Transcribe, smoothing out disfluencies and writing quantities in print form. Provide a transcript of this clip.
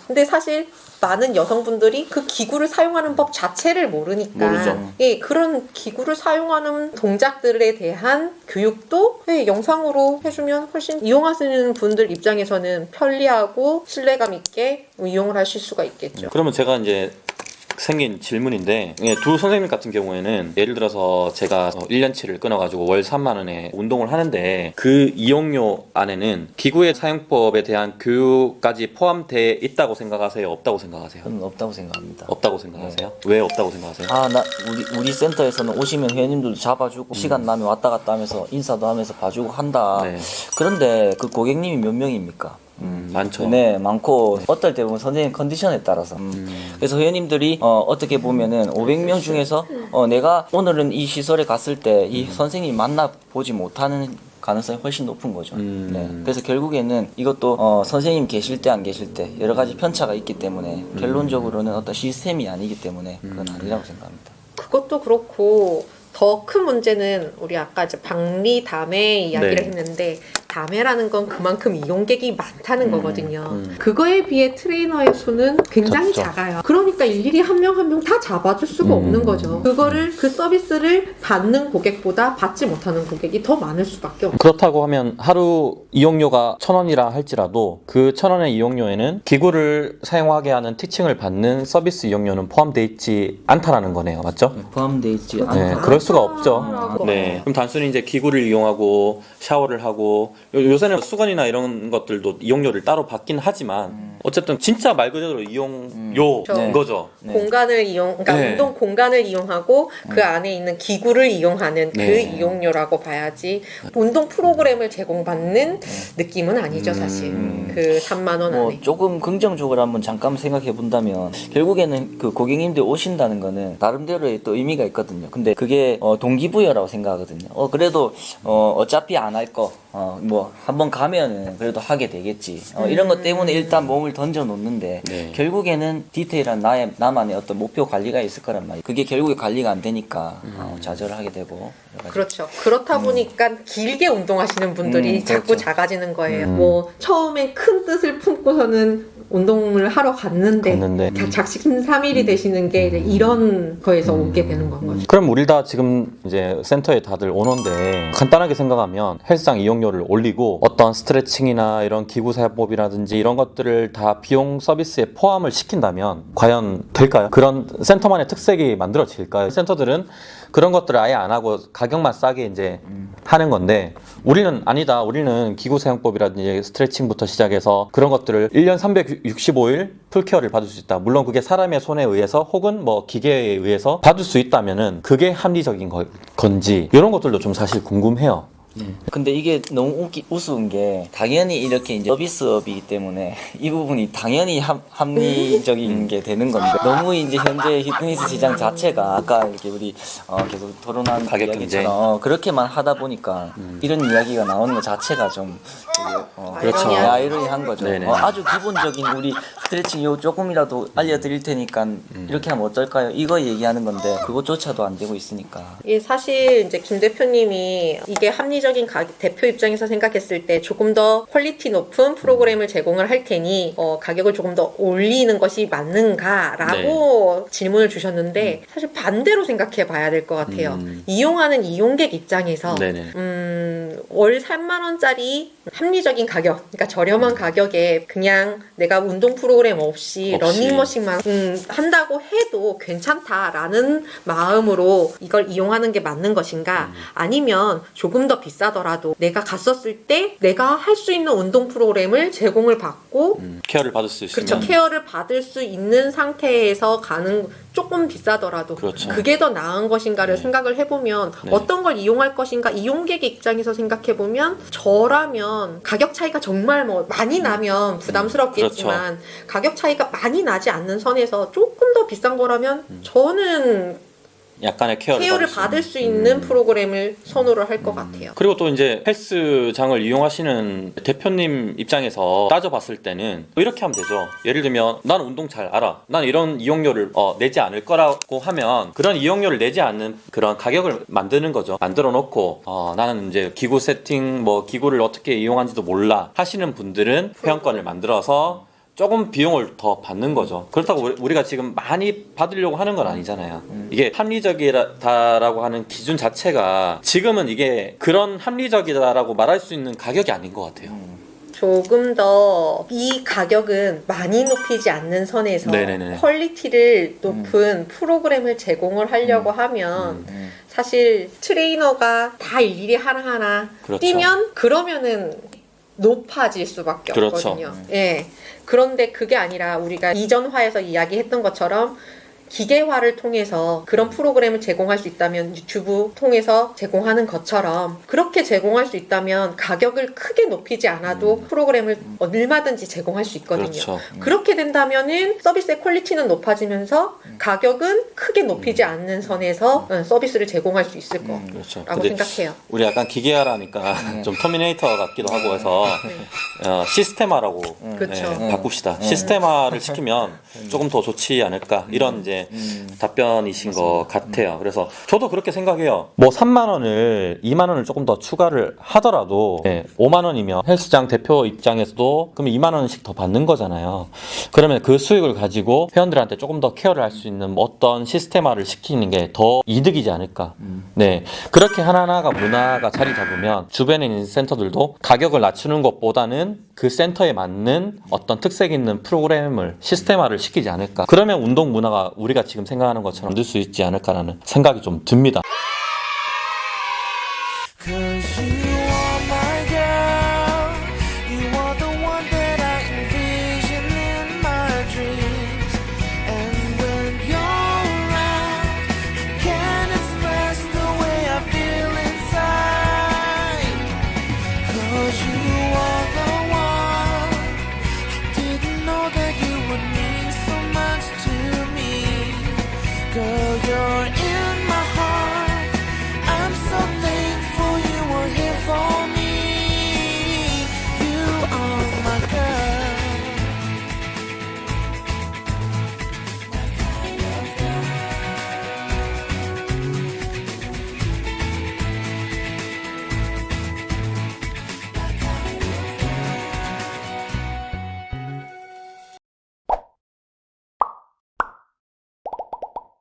근데 사실 많은 여성분들이 그 기구를 사용하는 법 자체를 모르니까 모르죠. 예, 그런 기구를 사용하는 동작들에 대한 교육도 예, 영상으로 해주면 훨씬 이용하시는 분들 입장에서는 편리하고 신뢰감 있게 이용을 하실 수가 있겠죠. 그러면 제가 이제 생긴 질문인데, 예, 두 선생님 같은 경우에는 예를 들어서 제가 1년치를 끊어가지고 월 3만 원에 운동을 하는데 그 이용료 안에는 기구의 사용법에 대한 교육까지 포함되어 있다고 생각하세요? 없다고 생각하세요? 저는 없다고 생각합니다. 없다고 생각하세요? 왜 없다고 생각하세요? 우리 센터에서는 오시면 회원님들도 잡아주고 시간 나면 왔다 갔다 하면서 인사도 하면서 봐주고 한다. 네. 그런데 그 고객님이 몇 명입니까? 많죠. 네, 많고 어떨 때 보면 선생님 컨디션에 따라서 그래서 회원님들이 어떻게 보면은 500명 중에서 내가 오늘은 이 시설에 갔을 때 이 선생님 만나 보지 못하는 가능성이 훨씬 높은 거죠. 네. 그래서 결국에는 이것도 선생님 계실 때 안 계실 때 여러 가지 편차가 있기 때문에 결론적으로는 어떤 시스템이 아니기 때문에 그건 아니라고 생각합니다. 그것도 그렇고 더 큰 문제는 우리 아까 이제 박리 담회 이야기를 네. 했는데 담회라는 건 그만큼 이용객이 많다는 거거든요. 그거에 비해 트레이너의 수는 굉장히 적죠. 작아요. 그러니까 일일이 한 명 한 명 다 잡아줄 수가 없는 거죠. 그거를 그 서비스를 받는 고객보다 받지 못하는 고객이 더 많을 수밖에 없어요. 그렇다고 하면 하루 이용료가 1,000원이라 할지라도 그 1,000원의 이용료에는 기구를 사용하게 하는 티칭을 받는 서비스 이용료는 포함되어 있지 않다라는 거네요. 맞죠? 포함되어 있지 네, 않다. 그럴 수가 없죠. 않다라고. 네. 그럼 단순히 이제 기구를 이용하고 샤워를 하고 요새는 수건이나 이런 것들도 이용료를 따로 받긴 하지만 어쨌든 진짜 말 그대로 이용료인 네. 거죠. 네. 공간을 그러니까 네. 운동 공간을 이용하고 그 안에 있는 기구를 이용하는 그 네. 이용료라고 봐야지 운동 프로그램을 제공받는 느낌은 아니죠 사실. 그 3만 원 뭐 안에. 조금 긍정적으로 한번 잠깐 생각해 본다면 결국에는 그 고객님들 오신다는 거는 나름대로의 또 의미가 있거든요. 근데 그게 동기부여라고 생각하거든요. 그래도 어차피 안 할 거 뭐 한번 가면은 그래도 하게 되겠지. 이런 것 때문에 일단 몸을 던져 놓는데 네. 결국에는 디테일한 나만의 어떤 목표 관리가 있을 거란 말이에요. 그게 결국에 관리가 안 되니까 좌절을 하게 되고. 여러 가지. 그렇죠. 그렇다 보니까 길게 운동하시는 분들이 자꾸 그렇죠. 작아지는 거예요. 뭐 처음엔 큰 뜻을 품고서는 운동을 하러 갔는데 작심삼일이 되시는 게 이제 이런 거에서 오게 되는 건 거죠. 그럼 우리 다 지금 이제 센터에 다들 오는데 간단하게 생각하면 헬스장 이용료를 올리고 어떤 스트레칭이나 이런 기구 사용법이라든지 이런 것들을 다 비용 서비스에 포함을 시킨다면 과연 될까요? 그런 센터만의 특색이 만들어질까요? 센터들은 그런 것들을 아예 안 하고 가격만 싸게 이제 하는 건데 우리는 아니다. 우리는 기구 사용법이라든지 스트레칭부터 시작해서 그런 것들을 1년 365일 풀케어를 받을 수 있다. 물론 그게 사람의 손에 의해서 혹은 뭐 기계에 의해서 받을 수 있다면은 그게 합리적인 건지 이런 것들도 좀 사실 궁금해요. 근데 이게 너무 우스운 게 당연히 이렇게 이제 서비스업이기 때문에 이 부분이 당연히 합리적인 게 되는 건데 너무 이제 현재 피트니스 시장 자체가 아까 이렇게 우리 계속 토론한 가격 이야기처럼 그렇게만 하다 보니까 이런 이야기가 나오는 것 자체가 좀 그렇죠. 아이러니한 거죠. 네네. 아주 기본적인 우리 스트레칭 요 조금이라도 알려드릴 테니까 이렇게 하면 어떨까요? 이거 얘기하는 건데 그것조차도 안 되고 있으니까. 이 사실 이제 김 대표님이 이게 합리적인 대표 입장에서 생각했을 때 조금 더 퀄리티 높은 프로그램을 제공을 할 테니 가격을 조금 더 올리는 것이 맞는가라고 질문을 주셨는데 사실 반대로 생각해 봐야 될 것 같아요. 이용하는 이용객 입장에서 월 3만 원짜리 합리적인 가격, 그러니까 저렴한 가격에 그냥 내가 운동 프로그램 없이 러닝머신만 한다고 해도 괜찮다라는 마음으로 이걸 이용하는 게 맞는 것인가? 아니면 조금 더 비싸더라도 내가 갔었을 때 내가 할 수 있는 운동 프로그램을 제공을 받고 케어를 받을 수 있으면 그렇죠. 케어를 받을 수 있는 상태에서 가는 조금 비싸더라도 그렇죠. 그게 더 나은 것인가를 생각을 해보면 어떤 걸 이용할 것인가 이용객 입장에서 생각해보면 저라면 가격 차이가 정말 뭐 많이 나면 부담스럽겠지만 가격 차이가 많이 나지 않는 선에서 조금 더 비싼 거라면 저는 약간의 케어를 받을 수 있는 프로그램을 선호를 할 것 같아요. 그리고 또 이제 헬스장을 이용하시는 대표님 입장에서 따져봤을 때는 이렇게 하면 되죠. 예를 들면 나는 운동 잘 알아. 난 이런 이용료를 내지 않을 거라고 하면 그런 이용료를 내지 않는 그런 가격을 만드는 거죠. 만들어 놓고 나는 이제 기구 세팅 뭐 기구를 어떻게 이용하는지도 몰라 하시는 분들은 회원권을 만들어서 조금 비용을 더 받는 거죠. 그렇다고 우리가 지금 많이 받으려고 하는 건 아니잖아요. 이게 합리적이다라고 하는 기준 자체가 지금은 이게 그런 합리적이다라고 말할 수 있는 가격이 아닌 것 같아요. 조금 더 이 가격은 많이 높이지 않는 선에서 네네네. 퀄리티를 높은 프로그램을 제공을 하려고 하면 사실 트레이너가 다 일일이 하나하나 그렇죠. 뛰면 그러면은 높아질 수밖에 그렇죠. 없거든요. 예. 그런데 그게 아니라 우리가 이전화에서 이야기했던 것처럼 기계화를 통해서 그런 프로그램을 제공할 수 있다면 유튜브 통해서 제공하는 것처럼 그렇게 제공할 수 있다면 가격을 크게 높이지 않아도 프로그램을 얼마든지 제공할 수 있거든요. 그렇죠. 그렇게 된다면은 서비스의 퀄리티는 높아지면서 가격은 크게 높이지 않는 선에서 서비스를 제공할 수 있을 거라고 그렇죠. 근데 생각해요. 우리 약간 기계화라니까 좀 터미네이터 같기도 하고 해서 시스템화라고 그렇죠. 바꿉시다. 시스템화를 시키면 조금 더 좋지 않을까 이런 이제 답변이신 것 같아요. 그래서 저도 그렇게 생각해요. 뭐 3만 원을 2만 원을 조금 더 추가를 하더라도 5만 원이면 헬스장 대표 입장에서도 그럼 2만 원씩 더 받는 거잖아요. 그러면 그 수익을 가지고 회원들한테 조금 더 케어를 할 수 있는 어떤 시스템화를 시키는 게 더 이득이지 않을까. 네, 그렇게 하나하나가 문화가 자리 잡으면 주변에 있는 센터들도 가격을 낮추는 것보다는 그 센터에 맞는 어떤 특색 있는 프로그램을 시스템화를 시키지 않을까. 그러면 운동 문화가 우리가 지금 생각하는 것처럼 될 수 있지 않을까라는 생각이 좀 듭니다. Cause you are my girl, you are the one that I envision in my dreams. And when you're around, I can't express the way I feel inside. Cause you